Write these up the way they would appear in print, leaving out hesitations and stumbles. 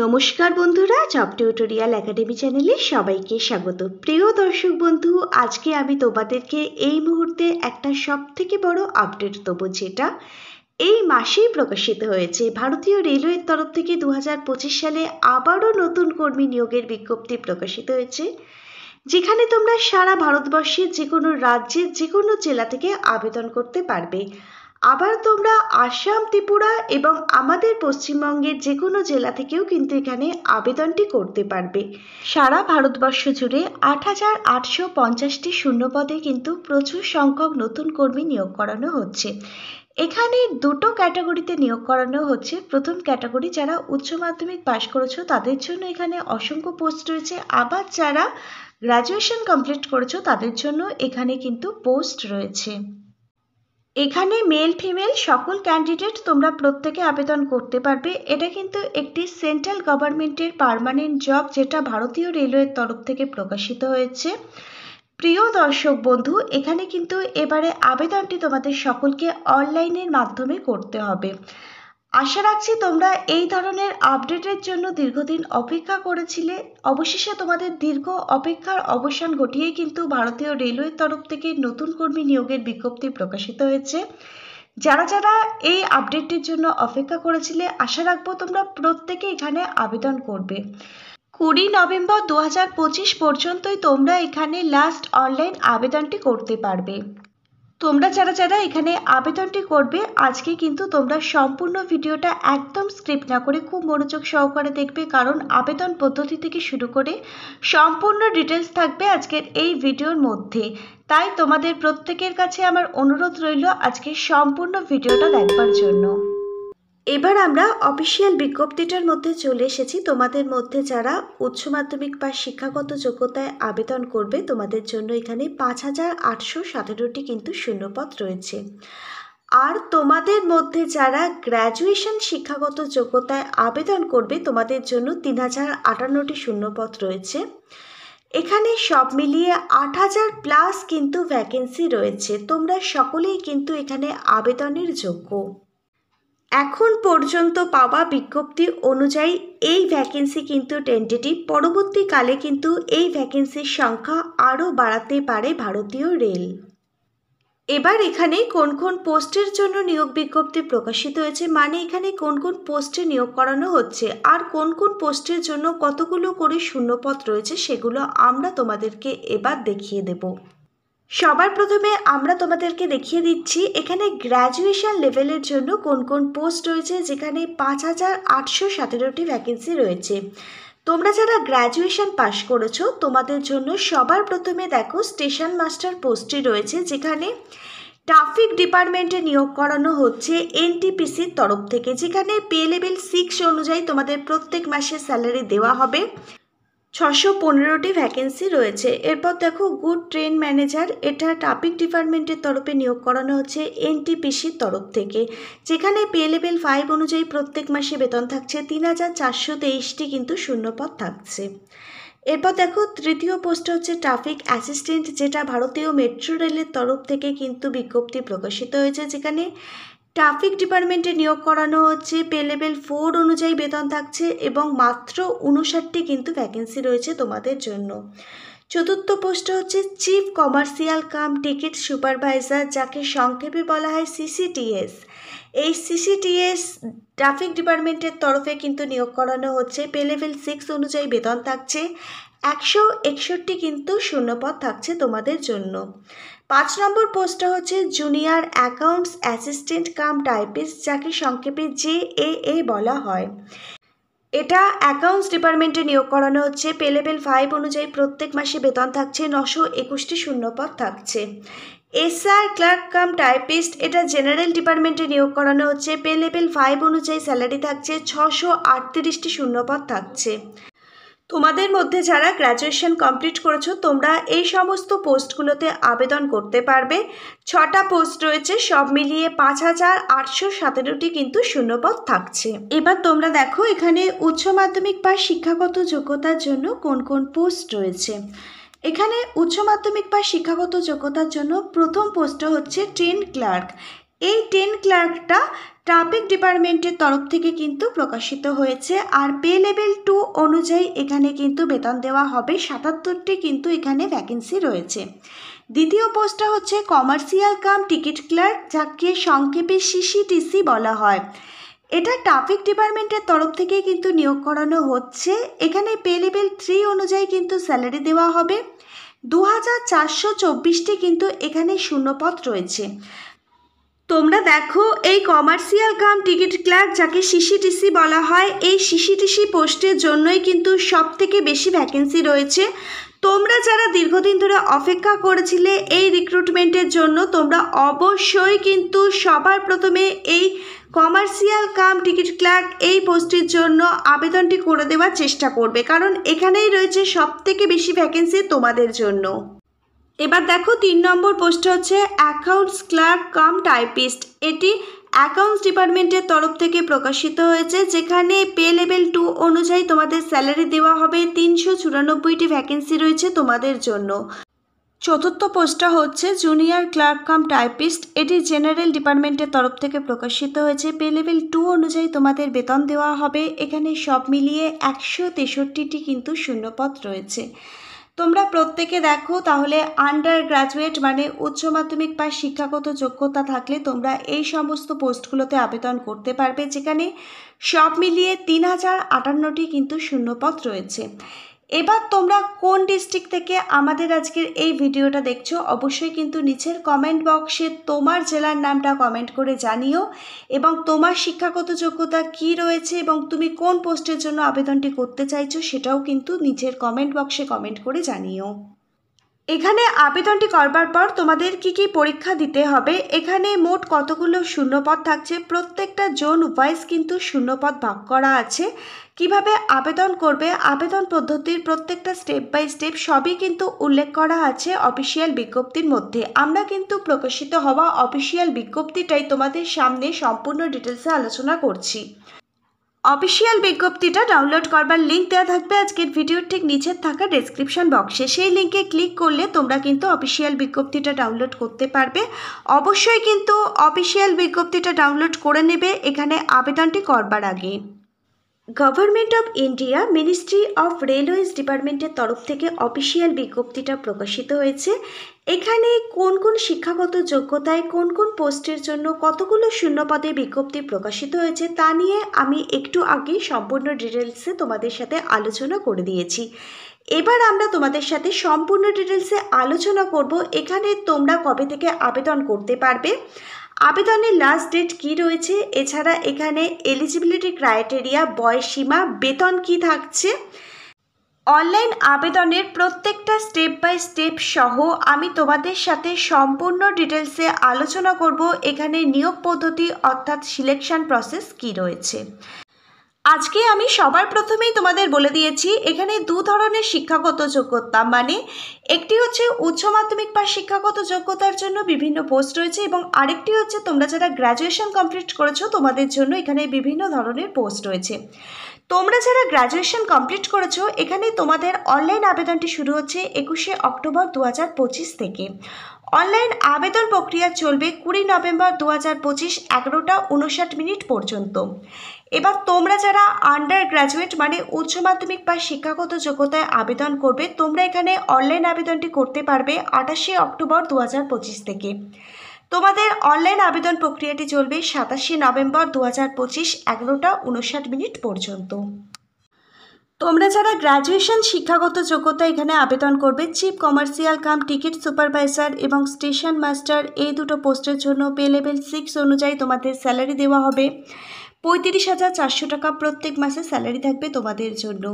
নমস্কার বন্ধুরা, job tutorial academy চ্যানেলে সবাইকে স্বাগত। প্রিয় দর্শক বন্ধু, আজকে আমি তোমাদেরকে এই মুহূর্তে একটা সবথেকে বড় আপডেট দেবো, যেটা এই মাসেই প্রকাশিত হয়েছে। ভারতীয় রেলওয়ের তরফ থেকে 2025 সালে আবারও নতুন কর্মী নিয়োগের বিজ্ঞপ্তি প্রকাশিত হয়েছে, যেখানে তোমরা সারা ভারতবর্ষের যে কোনো রাজ্যের যে কোনো জেলা থেকে আবেদন করতে পারবে। আবার তোমরা আসাম, ত্রিপুরা এবং আমাদের পশ্চিমবঙ্গের যে কোনো জেলা থেকেও কিন্তু এখানে আবেদনটি করতে পারবে। সারা ভারতবর্ষ জুড়ে 8,850টি শূন্যপদে কিন্তু প্রচুর সংখ্যক নতুন কর্মী নিয়োগ করানো হচ্ছে। এখানে দুটো ক্যাটাগরিতে নিয়োগ করানো হচ্ছে। প্রথম ক্যাটাগরি যারা উচ্চ মাধ্যমিক পাশ করেছো তাদের জন্য এখানে অসংখ্য পোস্ট রয়েছে। আবার যারা গ্র্যাজুয়েশন কমপ্লিট করেছো তাদের জন্য এখানে কিন্তু পোস্ট রয়েছে। এখানে মেল ফিমেল সকল ক্যান্ডিডেট তোমরা প্রত্যেকে আবেদন করতে পারবে। এটা কিন্তু একটি সেন্ট্রাল গভর্নমেন্টের পার্মানেন্ট জব, যেটা ভারতীয় রেলওয়ের তরফ থেকে প্রকাশিত হয়েছে। প্রিয় দর্শক বন্ধু, এখানে কিন্তু এবারে আবেদনটি তোমাদের সকলকে অনলাইনের মাধ্যমে করতে হবে। আশা রাখছি তোমরা এই ধরনের আপডেটের জন্য দীর্ঘদিন অপেক্ষা করেছিলে। অবশেষে তোমাদের দীর্ঘ অপেক্ষার অবসান ঘটিয়ে কিন্তু ভারতীয় রেলওয়ের তরফ থেকে নতুন কর্মী নিয়োগের বিজ্ঞপ্তি প্রকাশিত হয়েছে। যারা যারা এই আপডেটটির জন্য অপেক্ষা করেছিলে, আশা রাখবো তোমরা প্রত্যেকে এখানে আবেদন করবে। 20 নভেম্বর 2025 পর্যন্তই তোমরা এখানে লাস্ট অনলাইন আবেদনটি করতে পারবে। তোমরা যারা যারা এখানে আবেদনটি করবে, আজকে কিন্তু তোমরা সম্পূর্ণ ভিডিওটা একদম স্ক্রিপ্ট না করে খুব মনোযোগ সহকারে দেখবে, কারণ আবেদন পদ্ধতি থেকে শুরু করে সম্পূর্ণ ডিটেলস থাকবে আজকের এই ভিডিওর মধ্যে। তাই তোমাদের প্রত্যেকের কাছে আমার অনুরোধ রইল আজকে সম্পূর্ণ ভিডিওটা দেখবার জন্য। এবার আমরা অফিসিয়াল বিজ্ঞপ্তিটার মধ্যে চলে এসেছি। তোমাদের মধ্যে যারা উচ্চ মাধ্যমিক বা শিক্ষাগত যোগ্যতায় আবেদন করবে, তোমাদের জন্য এখানে 5,817টি কিন্তু শূন্যপদ রয়েছে। আর তোমাদের মধ্যে যারা গ্র্যাজুয়েশন শিক্ষাগত যোগ্যতায় আবেদন করবে, তোমাদের জন্য 3,058টি শূন্যপদ রয়েছে। এখানে সব মিলিয়ে 8,000 প্লাস কিন্তু ভ্যাকেন্সি রয়েছে। তোমরা সকলেই কিন্তু এখানে আবেদনের যোগ্য। এখন পর্যন্ত পাওয়া বিজ্ঞপ্তি অনুযায়ী এই ভ্যাকেন্সি কিন্তু টেন্টেটিভ। পরবর্তীকালে কিন্তু এই ভ্যাকেন্সির সংখ্যা আরও বাড়াতে পারে ভারতীয় রেল। এবার এখানে কোন কোন পোস্টের জন্য নিয়োগ বিজ্ঞপ্তি প্রকাশিত হয়েছে, মানে এখানে কোন কোন পোস্টে নিয়োগ করানো হচ্ছে আর কোন কোন পোস্টের জন্য কতগুলো করে শূন্যপদ রয়েছে, সেগুলো আমরা তোমাদেরকে এবার দেখিয়ে দেব। সবার প্রথমে আমরা তোমাদেরকে দেখিয়ে দিচ্ছি এখানে গ্র্যাজুয়েশন লেভেলের জন্য কোন কোন পোস্ট রয়েছে, যেখানে 5,817টি ভ্যাকেন্সি রয়েছে। তোমরা যারা গ্র্যাজুয়েশন পাশ করেছো, তোমাদের জন্য সবার প্রথমে দেখো স্টেশন মাস্টার পোস্টটি রয়েছে, যেখানে ট্রাফিক ডিপার্টমেন্টে নিয়োগ করানো হচ্ছে এনটিপিসির তরফ থেকে, যেখানে পে লেভেল 6 অনুযায়ী তোমাদের প্রত্যেক মাসে স্যালারি দেওয়া হবে। 615টি ভ্যাকেন্সি রয়েছে। এরপর দেখো গুড ট্রেন ম্যানেজার, এটা ট্রাফিক ডিপার্টমেন্টের তরফে নিয়োগ করানো হচ্ছে এনটিপিসির তরফ থেকে, যেখানে পে লেভেল 5 অনুযায়ী প্রত্যেক মাসে বেতন থাকছে 3,423টি কিন্তু শূন্যপদ থাকছে। এরপর দেখো তৃতীয় পোস্ট হচ্ছে ট্রাফিক অ্যাসিস্ট্যান্ট, যেটা ভারতীয় মেট্রো রেলের তরফ থেকে কিন্তু বিজ্ঞপ্তি প্রকাশিত হয়েছে, যেখানে ট্রাফিক ডিপার্টমেন্টে নিয়োগ করানো হচ্ছে। পে লেভেল 4 অনুযায়ী বেতন থাকছে এবং মাত্র 59টি কিন্তু ভ্যাকেন্সি রয়েছে তোমাদের জন্য। চতুর্থ পোস্ট হচ্ছে chief commercial cum ticket supervisor, যাকে সংক্ষেপে বলা হয় সিসিটিএস। এই সিসিটিএস ট্রাফিক ডিপার্টমেন্টের তরফে কিন্তু নিয়োগ করানো হচ্ছে। পে লেভেল 6 অনুযায়ী বেতন থাকছে। 161 কিন্তু শূন্যপদ থাকছে তোমাদের জন্য। 5 নম্বর পোস্টটা হচ্ছে junior accounts assistant cum typist, যাকে সংক্ষেপে JAA বলা হয়। এটা অ্যাকাউন্টস ডিপার্টমেন্টে নিয়োগ করানো হচ্ছে। পে লেভেল 5 অনুযায়ী প্রত্যেক মাসে বেতন থাকছে। 921টি শূন্যপদ থাকছে। SR ক্লার্ক কাম টাইপিস্ট, এটা জেনারেল ডিপার্টমেন্টে নিয়োগ করানো হচ্ছে। পে লেভেল 5 অনুযায়ী স্যালারি থাকছে। 638টি শূন্যপদ থাকছে। তোমাদের মধ্যে যারা গ্র্যাজুয়েশন কমপ্লিট করেছো, তোমরা এই সমস্ত পোস্টগুলোতে আবেদন করতে পারবে। 6টা পোস্ট রয়েছে, সব মিলিয়ে 5,817টি কিন্তু শূন্যপদ থাকছে। এবার তোমরা দেখো এখানে উচ্চ মাধ্যমিক বা শিক্ষাগত যোগ্যতার জন্য কোন কোন পোস্ট রয়েছে। এখানে উচ্চ মাধ্যমিক বা শিক্ষাগত যোগ্যতার জন্য প্রথম পোস্টটা হচ্ছে ট্রেন ক্লার্ক। এই ট্রেন ক্লার্কটা ট্রাফিক ডিপার্টমেন্টের তরফ থেকে কিন্তু প্রকাশিত হয়েছে। আর পে লেভেল 2 অনুযায়ী এখানে কিন্তু বেতন দেওয়া হবে। 77টি কিন্তু এখানে ভ্যাকেন্সি রয়েছে। দ্বিতীয় পোস্টটা হচ্ছে কমার্শিয়াল কাম টিকিট ক্লার্ক, যাকে সংক্ষেপে সিসিটিসি বলা হয়। এটা ট্রাফিক ডিপার্টমেন্টের তরফ থেকে কিন্তু নিয়োগ করানো হচ্ছে। এখানে পে লেভেল 3 অনুযায়ী কিন্তু স্যালারি দেওয়া হবে। 2424টি কিন্তু এখানে শূন্যপদ রয়েছে। তোমরা দেখো, এই কমার্শিয়াল কাম টিকিট ক্লার্ক, যাকে সিসিটিসি বলা হয়, এই সিসিটিসি পোস্টের জন্যই কিন্তু সব থেকে বেশি ভ্যাকেন্সি রয়েছে। তোমরা যারা দীর্ঘদিন ধরে অপেক্ষা করেছিলে এই রিক্রুটমেন্টের জন্য, তোমরা অবশ্যই কিন্তু সবার প্রথমে এই কমার্শিয়াল কাম টিকিট ক্লার্ক এই পোস্টের জন্য আবেদনটি করে দেওয়ার চেষ্টা করবে, কারণ এখানেই রয়েছে সব থেকে বেশি ভ্যাকেন্সি তোমাদের জন্য। এবার দেখো 3 নম্বর পোস্ট হচ্ছে অ্যাকাউন্টস ক্লার্ক কাম টাইপিস্ট। এটি অ্যাকাউন্টস ডিপার্টমেন্টের তরফ থেকে প্রকাশিত হয়েছে, যেখানে পে লেভেল 2 অনুযায়ী তোমাদের স্যালারি দেওয়া হবে। 394টি ভ্যাকেন্সি রয়েছে তোমাদের জন্য। চতুর্থ পোস্টটা হচ্ছে জুনিয়র ক্লার্ক কাম টাইপিস্ট। এটি জেনারেল ডিপার্টমেন্টের তরফ থেকে প্রকাশিত হয়েছে। পে লেভেল 2 অনুযায়ী তোমাদের বেতন দেওয়া হবে। এখানে সব মিলিয়ে 163টি কিন্তু শূন্যপদ রয়েছে। তোমরা প্রত্যেকে দেখো, তাহলে আন্ডার গ্র্যাজুয়েট মানে উচ্চ মাধ্যমিক বা শিক্ষাগত যোগ্যতা থাকলে তোমরা এই সমস্ত পোস্টগুলোতে আবেদন করতে পারবে, যেখানে সব মিলিয়ে 3058টি কিন্তু শূন্যপদ রয়েছে। এবার তোমরা কোন ডিস্ট্রিক্ট থেকে আমাদের আজকের এই ভিডিওটা দেখছো, অবশ্যই কিন্তু নিচের কমেন্ট বক্সে তোমার জেলার নামটা কমেন্ট করে জানিও, এবং তোমার শিক্ষাগত যোগ্যতা কি রয়েছে এবং তুমি কোন পোস্টের জন্য আবেদনটি করতে চাইছো সেটাও কিন্তু নিচের কমেন্ট বক্সে কমেন্ট করে জানিও। এখানে আবেদনটি করবার পর তোমাদের কি কি পরীক্ষা দিতে হবে, এখানে মোট কতগুলো শূন্যপদ থাকছে, প্রত্যেকটা জোন ওয়াইজ কিন্তু শূন্যপদ ভাগ করা আছে। কিভাবে আবেদন করবে, আবেদন পদ্ধতির প্রত্যেকটা স্টেপ বাই স্টেপ সবই কিন্তু উল্লেখ করা আছে অফিসিয়াল বিজ্ঞপ্তির মধ্যে। আমরা কিন্তু প্রকাশিত হওয়া অফিসিয়াল বিজ্ঞপ্তিটাই তোমাদের সামনে সম্পূর্ণ ডিটেলসে আলোচনা করছি। অফিসিয়াল বিজ্ঞপ্তিটা ডাউনলোড করবার লিঙ্ক দেওয়া থাকবে আজকের ভিডিওর ঠিক নিচের থাকা ডেসক্রিপশন বক্সে। সেই লিঙ্কে ক্লিক করলে তোমরা কিন্তু অফিসিয়াল বিজ্ঞপ্তিটা ডাউনলোড করতে পারবে। অবশ্যই কিন্তু অফিসিয়াল বিজ্ঞপ্তিটা ডাউনলোড করে নেবে এখানে আবেদনটি করবার আগে। Government of India ministry of railways ডিপার্টমেন্টের তরফ থেকে অফিসিয়াল বিজ্ঞপ্তিটা প্রকাশিত হয়েছে। এখানে কোন কোন শিক্ষাগত যোগ্যতায় কোন কোন পোস্টের জন্য কতগুলো শূন্যপদে বিজ্ঞপ্তি প্রকাশিত হয়েছে তা নিয়ে আমি একটু আগে সম্পূর্ণ ডিটেলসে তোমাদের সাথে আলোচনা করে দিয়েছি। এবার আমরা তোমাদের সাথে সম্পূর্ণ ডিটেলসে আলোচনা করব এখানে তোমরা কবে থেকে আবেদন করতে পারবে, আবেদনের লাস্ট ডেট কি রয়েছে, এছাড়া এখানে এলিজিবিলিটি ক্রাইটেরিয়া, বয়সসীমা, বেতন কি থাকছে। অনলাইন আবেদনের প্রত্যেকটা স্টেপ বাই স্টেপ সহ আমি তোমাদের সাথে সম্পূর্ণ ডিটেলসে আলোচনা করব এখানে নিয়োগ পদ্ধতি অর্থাৎ সিলেকশন প্রসেস কি রয়েছে। আজকে আমি সবার প্রথমেই তোমাদের বলে দিয়েছি এখানে দু ধরনের শিক্ষাগত যোগ্যতা, মানে একটি হচ্ছে উচ্চ মাধ্যমিক বা শিক্ষাগত যোগ্যতার জন্য বিভিন্ন পোস্ট রয়েছে, এবং আরেকটি হচ্ছে তোমরা যারা গ্র্যাজুয়েশন কমপ্লিট করেছো তোমাদের জন্য এখানে বিভিন্ন ধরনের পোস্ট রয়েছে। তোমরা যারা গ্র্যাজুয়েশন কমপ্লিট করেছো এখানে তোমাদের অনলাইন আবেদনটি শুরু হচ্ছে 21শে অক্টোবর 2025 থেকে। অনলাইন আবেদন প্রক্রিয়া চলবে 20 নভেম্বর 2025 11:59 পর্যন্ত। এবার তোমরা যারা আন্ডার গ্র্যাজুয়েট মানে উচ্চ মাধ্যমিক বা শিক্ষাগত যোগ্যতায় আবেদন করবে তোমরা এখানে অনলাইন আবেদনটি করতে পারবে 28শে অক্টোবর 2025 থেকে। তোমাদের অনলাইন আবেদন প্রক্রিয়াটি চলবে 27শে নভেম্বর 2025 11:59 পর্যন্ত। তোমরা যারা গ্র্যাজুয়েশন শিক্ষাগত যোগ্যতা এখানে আবেদন করবে chief commercial cum ticket supervisor এবং স্টেশন মাস্টার এই দুটো পোস্টের জন্য পে লেভেল 6 অনুযায়ী তোমাদের স্যালারি দেওয়া হবে। 35,400 টাকা প্রত্যেক মাসে স্যালারি থাকবে তোমাদের জন্য।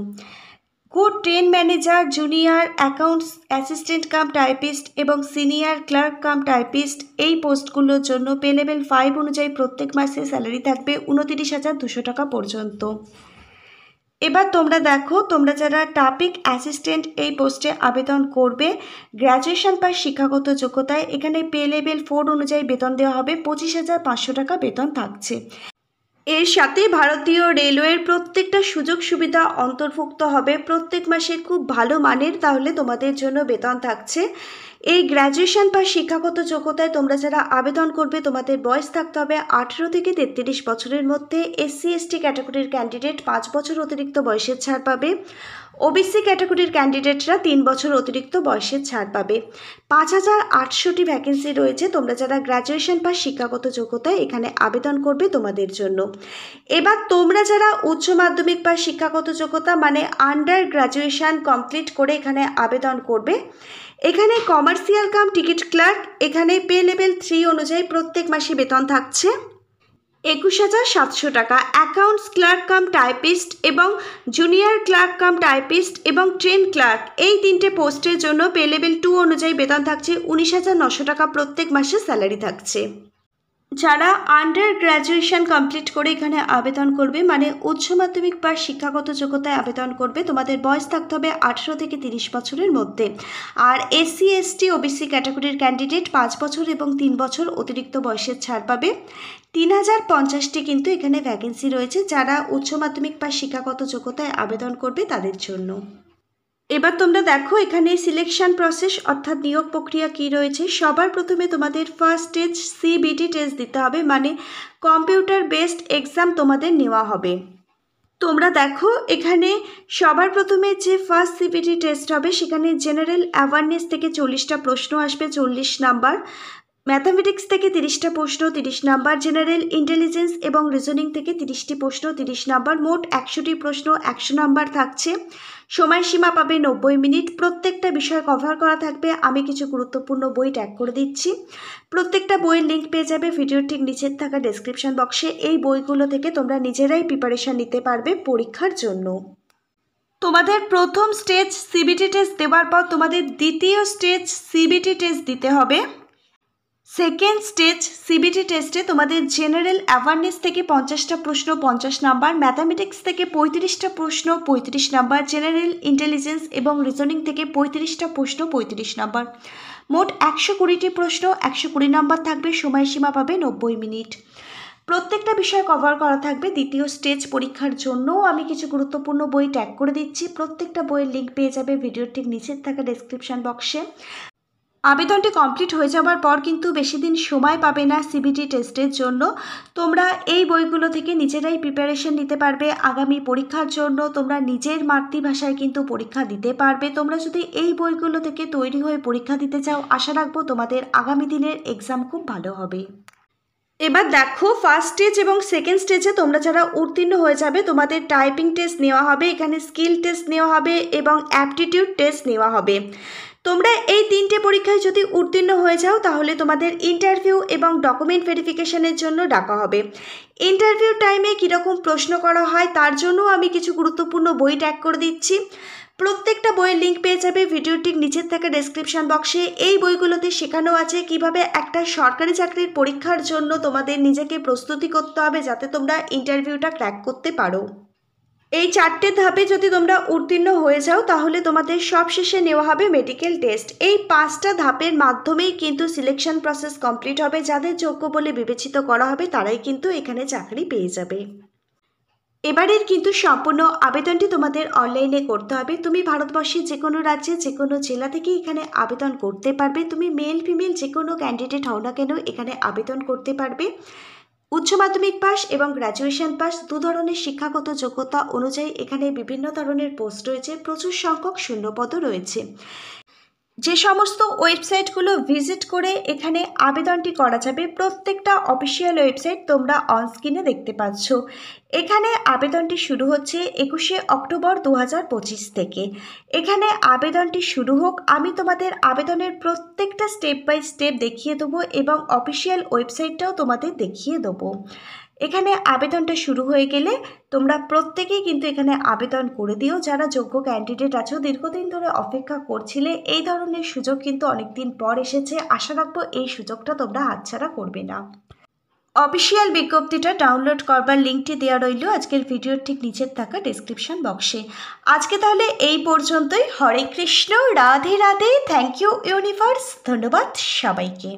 Good train manager, junior accounts assistant cum typist এবং সিনিয়র ক্লার্ক কাম টাইপিস্ট এই পোস্টগুলোর জন্য পে লেভেল 5 অনুযায়ী প্রত্যেক মাসে স্যালারি থাকবে 29,200 টাকা পর্যন্ত। এবার তোমরা দেখো, তোমরা যারা ট্রাফিক অ্যাসিস্ট্যান্ট এই পোস্টে আবেদন করবে গ্র্যাজুয়েশন বা শিক্ষাগত যোগ্যতায় এখানে পে লেভেল 4 অনুযায়ী বেতন দেওয়া হবে 25,500 টাকা বেতন থাকছে। এর সাথে ভারতীয় রেলওয়ের প্রত্যেকটা সুযোগ সুবিধা অন্তর্ভুক্ত হবে প্রত্যেক মাসে খুব ভালো মানের, তাহলে তোমাদের জন্য বেতন থাকছে। এই গ্র্যাজুয়েশন বা শিক্ষাগত যোগ্যতায় তোমরা যারা আবেদন করবে তোমাদের বয়স থাকতে হবে 18 থেকে 33 বছরের মধ্যে। SC ST ক্যাটাগরির ক্যান্ডিডেট 5 বছর অতিরিক্ত বয়সের ছাড় পাবে। OBC ক্যাটাগরির ক্যান্ডিডেটরা 3 বছর অতিরিক্ত বয়সের ছাড় পাবে। 5800টি ভ্যাকেন্সি রয়েছে। তোমরা যারা গ্র্যাজুয়েশন বা শিক্ষাগত যোগ্যতায় এখানে আবেদন করবে তোমাদের জন্য। এবার তোমরা যারা উচ্চ মাধ্যমিক বা শিক্ষাগত যোগ্যতা মানে আন্ডার গ্র্যাজুয়েশন কমপ্লিট করে এখানে আবেদন করবে, এখানে কমার্শিয়াল কাম টিকিট ক্লার্ক, এখানে পে লেভেল 3 অনুযায়ী প্রত্যেক মাসে বেতন থাকছে 21,700 টাকা। অ্যাকাউন্টস ক্লার্ক কাম টাইপিস্ট এবং জুনিয়র ক্লার্ক কাম টাইপিস্ট এবং ট্রেন ক্লার্ক এই 3টে পোস্টের জন্য পে লেভেল 2 অনুযায়ী বেতন থাকছে 19,900 টাকা। প্রত্যেক মাসে স্যালারি থাকছে। যারা আন্ডার গ্র্যাজুয়েশন কমপ্লিট করে এখানে আবেদন করবে মানে উচ্চ মাধ্যমিক বা শিক্ষাগত যোগ্যতায় আবেদন করবে, তোমাদের বয়স থাকতে হবে 18 থেকে 30 বছরের মধ্যে। আর SC ST OBC ক্যাটাগরির ক্যান্ডিডেট 5 বছর এবং 3 বছর অতিরিক্ত বয়সের ছাড় পাবে। 3050টি কিন্তু এখানে ভ্যাকেন্সি রয়েছে যারা উচ্চ মাধ্যমিক বা শিক্ষাগত যোগ্যতায় আবেদন করবে তাদের জন্য। এবার তোমরা দেখো এখানে সিলেকশন প্রসেস অর্থাৎ নিয়োগ প্রক্রিয়া কি রয়েছে। সবার প্রথমে তোমাদের ফার্স্ট স্টেজ CBT টেস্ট দিতে হবে, মানে কম্পিউটার বেসড এক্সাম তোমাদের নেওয়া হবে। তোমরা দেখো এখানে সবার প্রথমে যে ফার্স্ট CBT টেস্ট হবে সেখানে জেনারেল অ্যাওয়ারনেস থেকে 40টা প্রশ্ন আসবে 40 নাম্বার, ম্যাথামেটিক্স থেকে 30টা প্রশ্ন 30 নাম্বার, জেনারেল ইন্টেলিজেন্স এবং রিজনিং থেকে 30টি প্রশ্ন 30 নাম্বার, মোট 100টি প্রশ্ন 100 নাম্বার থাকছে। সময়সীমা পাবে 90 মিনিট। প্রত্যেকটা বিষয় কভার করা থাকবে। আমি কিছু গুরুত্বপূর্ণ বই ট্যাগ করে দিচ্ছি। প্রত্যেকটা বইয়ের লিঙ্ক পেয়ে যাবে ভিডিওর ঠিক নিচের থাকা ডেসক্রিপশন বক্সে। এই বইগুলো থেকে তোমরা নিজেরাই প্রিপারেশন নিতে পারবে পরীক্ষার জন্য। তোমাদের প্রথম স্টেজ CBT টেস্ট দেওয়ার পর তোমাদের দ্বিতীয় স্টেজ CBT টেস্ট দিতে হবে। সেকেন্ড স্টেজ CBT টেস্টে তোমাদের জেনারেল অ্যাওয়ারনেস থেকে 50টা প্রশ্ন 50 নাম্বার, ম্যাথামেটিক্স থেকে 35টা প্রশ্ন 35 নাম্বার, জেনারেল ইন্টেলিজেন্স এবং রিজনিং থেকে 35টা প্রশ্ন 35 নাম্বার, মোট 120টি প্রশ্ন 120 নাম্বার থাকবে। সময়সীমা পাবে 90 মিনিট। প্রত্যেকটা বিষয় কভার করা থাকবে। দ্বিতীয় স্টেজ পরীক্ষার জন্য আমি কিছু গুরুত্বপূর্ণ বই ট্যাগ করে দিচ্ছি। প্রত্যেকটা বইয়ের লিঙ্ক পেয়ে যাবে ভিডিওর ঠিক নিচের থাকা ডেসক্রিপশন বক্সে। আবেদনটি কমপ্লিট হয়ে যাওয়ার পর কিন্তু বেশি দিন সময় পাবে না CBT টেস্টের জন্য। তোমরা এই বইগুলো থেকে নিজেরাই প্রিপারেশন নিতে পারবে আগামী পরীক্ষার জন্য। তোমরা নিজের মাতৃভাষায় কিন্তু পরীক্ষা দিতে পারবে। তোমরা যদি এই বইগুলো থেকে তৈরি হয়ে পরীক্ষা দিতে চাও, আশা রাখবো তোমাদের আগামী দিনের এক্সাম খুব ভালো হবে। এবার দেখো ফার্স্ট স্টেজ এবং সেকেন্ড স্টেজে তোমরা যারা উত্তীর্ণ হয়ে যাবে তোমাদের টাইপিং টেস্ট নেওয়া হবে, এখানে স্কিল টেস্ট নেওয়া হবে এবং অ্যাপটিটিউড টেস্ট নেওয়া হবে। তোমরা এই 3টে পরীক্ষায় যদি উত্তীর্ণ হয়ে যাও তাহলে তোমাদের ইন্টারভিউ এবং ডকুমেন্ট ভেরিফিকেশনের জন্য ডাকা হবে। ইন্টারভিউ টাইমে কীরকম প্রশ্ন করা হয় তার জন্য আমি কিছু গুরুত্বপূর্ণ বই ট্যাগ করে দিচ্ছি। প্রত্যেকটা বইয়ের লিঙ্ক পেয়ে যাবে ভিডিওর ঠিক নিচের থাকা ডেসক্রিপশন বক্সে। এই বইগুলোতে শেখানো আছে কিভাবে একটা সরকারি চাকরির পরীক্ষার জন্য তোমাদের নিজেকে প্রস্তুতি করতে হবে যাতে তোমরা ইন্টারভিউটা ক্র্যাক করতে পারো। এই 4টে ধাপে যদি তোমরা উত্তীর্ণ হয়ে যাও তাহলে তোমাদের সবশেষে নেওয়া হবে মেডিকেল টেস্ট। এই 5টা ধাপের মাধ্যমেই কিন্তু সিলেকশন প্রসেস কমপ্লিট হবে। যাদের যোগ্য বলে বিবেচিত করা হবে তারাই কিন্তু এখানে চাকরি পেয়ে যাবে। এবারের কিন্তু সম্পূর্ণ আবেদনটি তোমাদের অনলাইনে করতে হবে। তুমি ভারতবর্ষের যে কোনো রাজ্যে যে কোনো জেলা থেকে এখানে আবেদন করতে পারবে। তুমি মেল ফিমেল যে কোনো ক্যান্ডিডেট হও না কেন এখানে আবেদন করতে পারবে। উচ্চ মাধ্যমিক পাস এবং গ্র্যাজুয়েশন পাস 2 ধরনের শিক্ষাগত যোগ্যতা অনুযায়ী এখানে বিভিন্ন ধরনের পোস্ট রয়েছে। প্রচুর সংখ্যক শূন্যপদও রয়েছে। যে সমস্ত ওয়েবসাইটগুলো ভিজিট করে এখানে আবেদনটি করা যাবে প্রত্যেকটা অফিসিয়াল ওয়েবসাইট তোমরা অন স্ক্রিনে দেখতে পাচ্ছ। এখানে আবেদনটি শুরু হচ্ছে 21শে অক্টোবর 2025 থেকে। এখানে আবেদনটি শুরু হোক, আমি তোমাদের আবেদনের প্রত্যেকটা স্টেপ বাই স্টেপ দেখিয়ে দেবো এবং অফিসিয়াল ওয়েবসাইটটাও তোমাদের দেখিয়ে দেবো। এখানে আবেদনটা শুরু হয়ে গেলে তোমরা প্রত্যেকেই কিন্তু এখানে আবেদন করে দিও। যারা যোগ্য ক্যান্ডিডেট আছো, দীর্ঘদিন ধরে অপেক্ষা করছিলে, এই ধরনের সুযোগ কিন্তু অনেকদিন পর এসেছে। আশা রাখবো এই সুযোগটা তোমরা হাতছাড়া করবে না। অফিসিয়াল বিজ্ঞপ্তিটা ডাউনলোড করবার লিঙ্কটি দেওয়া রইল আজকের ভিডিওর ঠিক নিচের থাকা ডেসক্রিপশন বক্সে। আজকে তাহলে এই পর্যন্তই। Hare Krishna, Radhe Radhe, thank you universe. ধন্যবাদ সবাইকে।